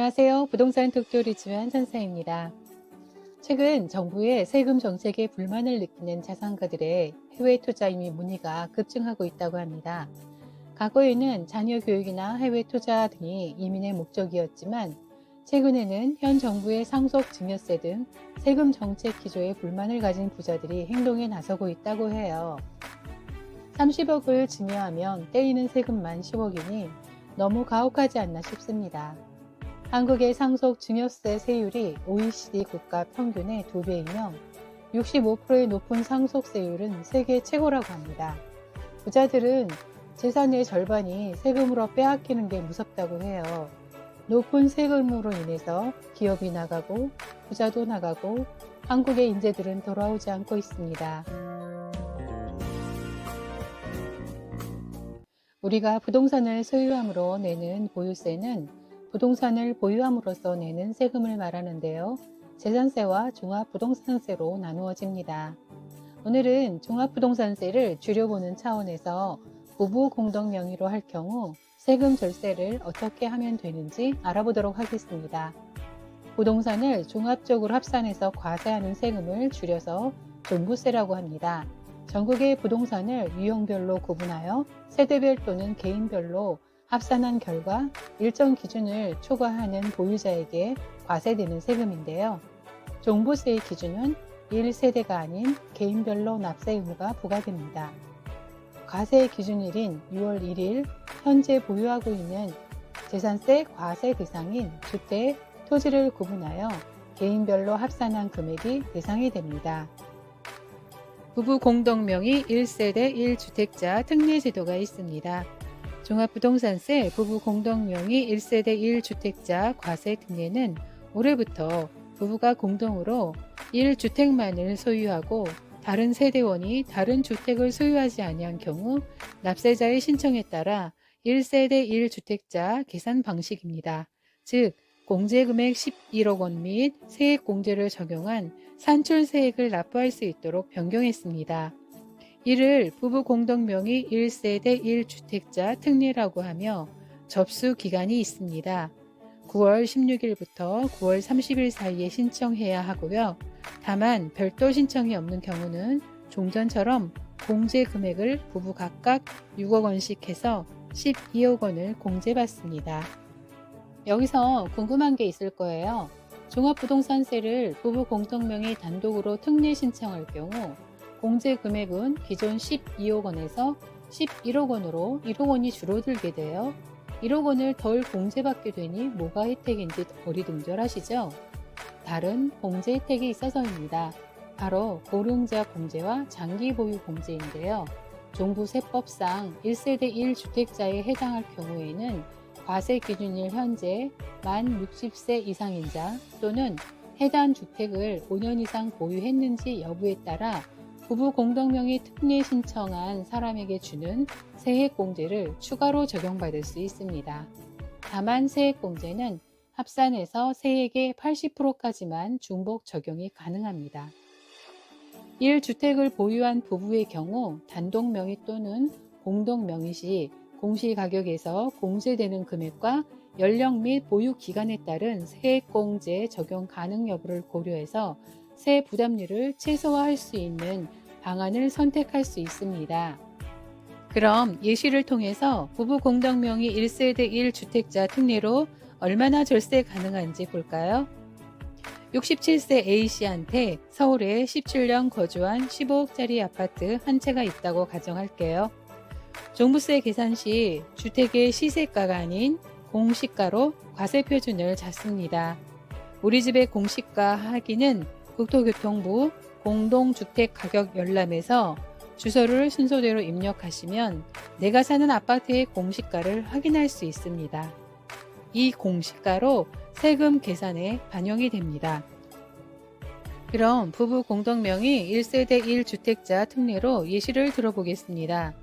안녕하세요. 부동산 톡토리 주한 천사입니다. 최근 정부의 세금 정책에 불만을 느끼는 자산가들의 해외 투자 이미 문의가 급증하고 있다고 합니다. 과거에는 자녀 교육이나 해외 투자 등이 이민의 목적이었지만 최근에는 현 정부의 상속 증여세 등 세금 정책 기조에 불만을 가진 부자들이 행동에 나서고 있다고 해요. 30억을 증여하면 떼이는 세금만 10억이니 너무 가혹하지 않나 싶습니다. 한국의 상속 증여세 세율이 OECD 국가 평균의 2배이며 65%의 높은 상속세율은 세계 최고라고 합니다. 부자들은 재산의 절반이 세금으로 빼앗기는 게 무섭다고 해요. 높은 세금으로 인해서 기업이 나가고 부자도 나가고 한국의 인재들은 돌아오지 않고 있습니다. 우리가 부동산을 소유함으로 내는 보유세는 부동산을 보유함으로써 내는 세금을 말하는데요. 재산세와 종합부동산세로 나누어집니다. 오늘은 종합부동산세를 줄여보는 차원에서 부부 공동 명의로 할 경우 세금 절세를 어떻게 하면 되는지 알아보도록 하겠습니다. 부동산을 종합적으로 합산해서 과세하는 세금을 줄여서 종부세라고 합니다. 전국의 부동산을 유형별로 구분하여 세대별 또는 개인별로 합산한 결과 일정 기준을 초과하는 보유자에게 과세되는 세금인데요. 종부세의 기준은 1세대가 아닌 개인별로 납세 의무가 부과됩니다. 과세 기준일인 6월 1일 현재 보유하고 있는 재산세 과세 대상인 주택, 토지를 구분하여 개인별로 합산한 금액이 대상이 됩니다. 부부 공동명의 1세대 1주택자 특례 제도가 있습니다. 종합부동산세 부부 공동명의 1세대 1주택자 과세 특례는 올해부터 부부가 공동으로 1주택만을 소유하고 다른 세대원이 다른 주택을 소유하지 아니한 경우 납세자의 신청에 따라 1세대 1주택자 계산 방식입니다. 즉 공제금액 11억 원 및 세액공제를 적용한 산출세액을 납부할 수 있도록 변경했습니다. 이를 부부 공동명의 1세대 1주택자 특례라고 하며 접수 기간이 있습니다. 9월 16일부터 9월 30일 사이에 신청해야 하고요. 다만 별도 신청이 없는 경우는 종전처럼 공제 금액을 부부 각각 6억 원씩 해서 12억 원을 공제받습니다. 여기서 궁금한 게 있을 거예요. 종합부동산세를 부부 공동명의 단독으로 특례 신청할 경우 공제 금액은 기존 12억 원에서 11억 원으로 1억 원이 줄어들게 돼요. 1억 원을 덜 공제받게 되니 뭐가 혜택인지 어리둥절하시죠? 다른 공제 혜택이 있어서입니다. 바로 고령자 공제와 장기 보유 공제인데요. 종부세법상 1세대 1주택자에 해당할 경우에는 과세 기준일 현재 만 60세 이상인자 또는 해당 주택을 5년 이상 보유했는지 여부에 따라 부부 공동명의 특례 신청한 사람에게 주는 세액공제를 추가로 적용받을 수 있습니다. 다만 세액공제는 합산해서 세액의 80%까지만 중복 적용이 가능합니다. 1주택을 보유한 부부의 경우 단독 명의 또는 공동 명의 시 공시가격에서 공제되는 금액과 연령 및 보유 기간에 따른 세액공제 적용 가능 여부를 고려해서 세 부담률을 최소화할 수 있는 방안을 선택할 수 있습니다. 그럼 예시를 통해서 부부 공동명의 1세대 1주택자 특례로 얼마나 절세 가능한지 볼까요? 67세 A씨한테 서울에 17년 거주한 15억짜리 아파트 한 채가 있다고 가정할게요. 종부세 계산 시 주택의 시세가가 아닌 공시가로 과세 표준을 잡습니다. 우리 집의 공시가 하기는 국토교통부 공동주택가격 열람에서 주소를 순서대로 입력하시면 내가 사는 아파트의 공시가를 확인할 수 있습니다. 이 공시가로 세금 계산에 반영이 됩니다. 그럼 부부 공동명의 1세대 1주택자 특례로 예시를 들어보겠습니다.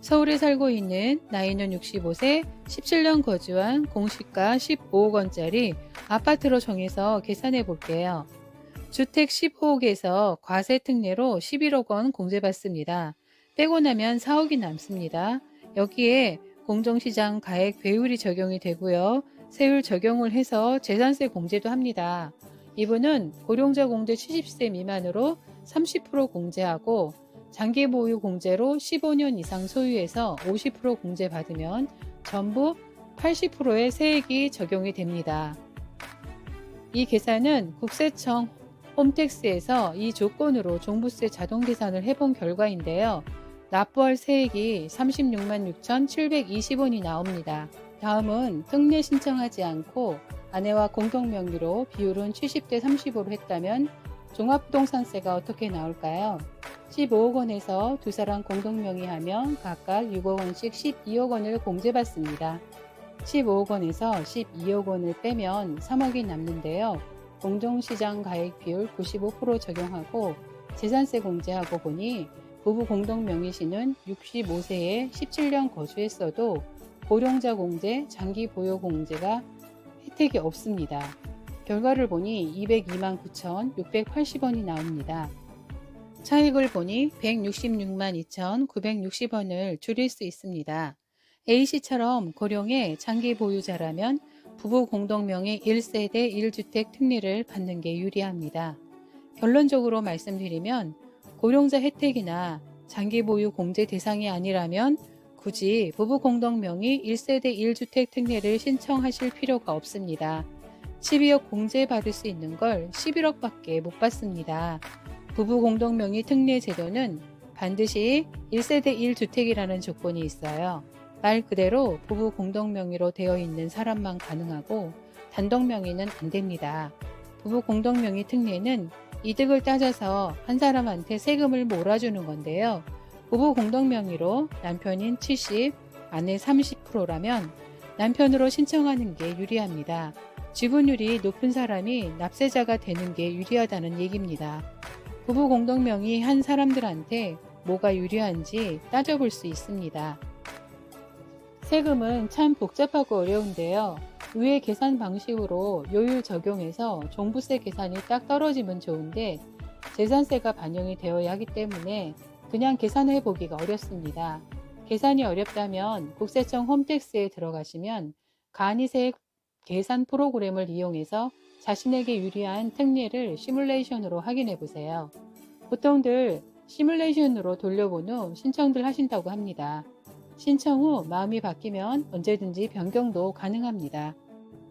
서울에 살고 있는 나이는 65세, 17년 거주한 공시가 15억 원짜리 아파트로 정해서 계산해 볼게요. 주택 15억에서 과세 특례로 11억 원 공제받습니다. 빼고 나면 4억이 남습니다. 여기에 공정시장 가액 배율이 적용이 되고요. 세율 적용을 해서 재산세 공제도 합니다. 이분은 고령자 공제 70세 미만으로 30% 공제하고 장기 보유 공제로 15년 이상 소유해서 50% 공제받으면 전부 80%의 세액이 적용이 됩니다. 이 계산은 국세청 홈택스에서 이 조건으로 종부세 자동 계산을 해본 결과인데요. 납부할 세액이 36만 6,720원이 나옵니다. 다음은 특례 신청하지 않고 아내와 공동명의로 비율은 70대 35로 했다면 종합부동산세가 어떻게 나올까요? 15억 원에서 두 사람 공동명의하면 각각 6억 원씩 12억 원을 공제받습니다. 15억 원에서 12억 원을 빼면 3억이 남는데요. 공동시장 가액 비율 95% 적용하고 재산세 공제하고 보니 부부 공동명의시는 65세에 17년 거주했어도 고령자 공제, 장기 보유 공제가 혜택이 없습니다. 결과를 보니 202만 9,680원이 나옵니다. 차익을 보니 166만 2,960원을 줄일 수 있습니다. A씨처럼 고령의 장기 보유자라면 부부 공동명의 1세대 1주택 특례를 받는 게 유리합니다. 결론적으로 말씀드리면 고령자 혜택이나 장기 보유 공제 대상이 아니라면 굳이 부부 공동명의 1세대 1주택 특례를 신청하실 필요가 없습니다. 12억 공제받을 수 있는 걸 11억밖에 못 받습니다. 부부 공동명의 특례 제도는 반드시 1세대 1주택이라는 조건이 있어요. 말 그대로 부부 공동명의로 되어 있는 사람만 가능하고 단독명의는 안 됩니다. 부부 공동명의 특례는 이득을 따져서 한 사람한테 세금을 몰아주는 건데요. 부부 공동명의로 남편인 70, 아내 30%라면 남편으로 신청하는 게 유리합니다. 지분율이 높은 사람이 납세자가 되는 게 유리하다는 얘기입니다. 부부 공동명의 한 사람들한테 뭐가 유리한지 따져볼 수 있습니다. 세금은 참 복잡하고 어려운데요. 위의 계산 방식으로 요율 적용해서 종부세 계산이 딱 떨어지면 좋은데 재산세가 반영이 되어야 하기 때문에 그냥 계산해 보기가 어렵습니다. 계산이 어렵다면 국세청 홈택스에 들어가시면 간이세액 계산 프로그램을 이용해서 자신에게 유리한 특례를 시뮬레이션으로 확인해 보세요. 보통들 시뮬레이션으로 돌려본 후 신청들 하신다고 합니다. 신청 후 마음이 바뀌면 언제든지 변경도 가능합니다.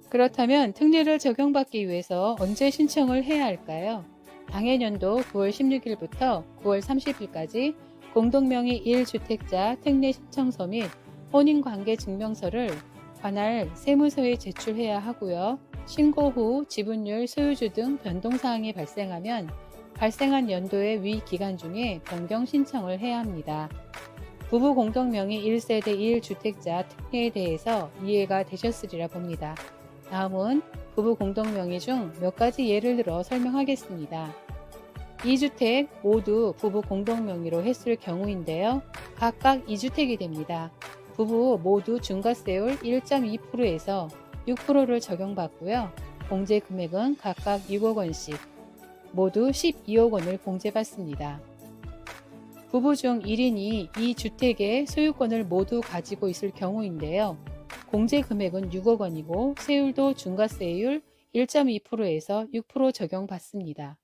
그렇다면 특례를 적용받기 위해서 언제 신청을 해야 할까요? 당해년도 9월 16일부터 9월 30일까지 공동명의 1주택자 특례 신청서 및 혼인관계증명서를 관할 세무서에 제출해야 하고요. 신고 후 지분율, 소유주 등 변동사항이 발생하면 발생한 연도의 위 기간 중에 변경 신청을 해야 합니다. 부부 공동명의 1세대 1주택자 특례에 대해서 이해가 되셨으리라 봅니다. 다음은 부부 공동명의 중 몇 가지 예를 들어 설명하겠습니다. 2주택 모두 부부 공동명의로 했을 경우인데요. 각각 2주택이 됩니다. 부부 모두 중과세율 1.2%에서 6%를 적용받고요. 공제 금액은 각각 6억 원씩 모두 12억 원을 공제받습니다. 부부 중 1인이 이 주택의 소유권을 모두 가지고 있을 경우인데요. 공제 금액은 6억 원이고 세율도 중과세율 1.2%에서 6% 적용받습니다.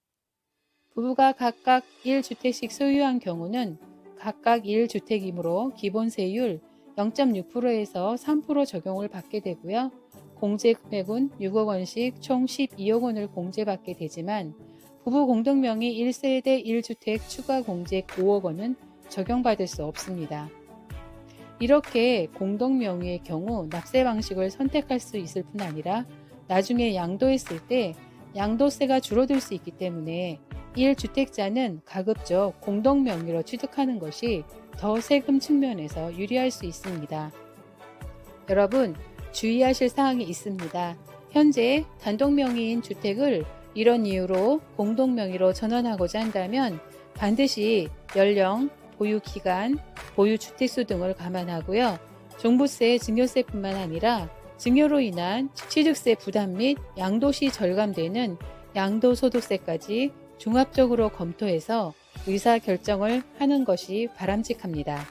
부부가 각각 1주택씩 소유한 경우는 각각 1주택이므로 기본세율 0.6%에서 3% 적용을 받게 되고요. 공제 금액은 6억 원씩 총 12억 원을 공제받게 되지만 부부 공동명의 1세대 1주택 추가 공제 5억 원은 적용받을 수 없습니다. 이렇게 공동명의의 경우 납세 방식을 선택할 수 있을 뿐 아니라 나중에 양도했을 때 양도세가 줄어들 수 있기 때문에 1주택자는 가급적 공동명의로 취득하는 것이 더 세금 측면에서 유리할 수 있습니다. 여러분, 주의하실 사항이 있습니다. 현재 단독명의인 주택을 이런 이유로 공동명의로 전환하고자 한다면 반드시 연령, 보유기간, 보유주택수 등을 감안하고요. 종부세, 증여세뿐만 아니라 증여로 인한 취득세 부담 및 양도시 절감되는 양도소득세까지 종합적으로 검토해서 의사결정을 하는 것이 바람직합니다.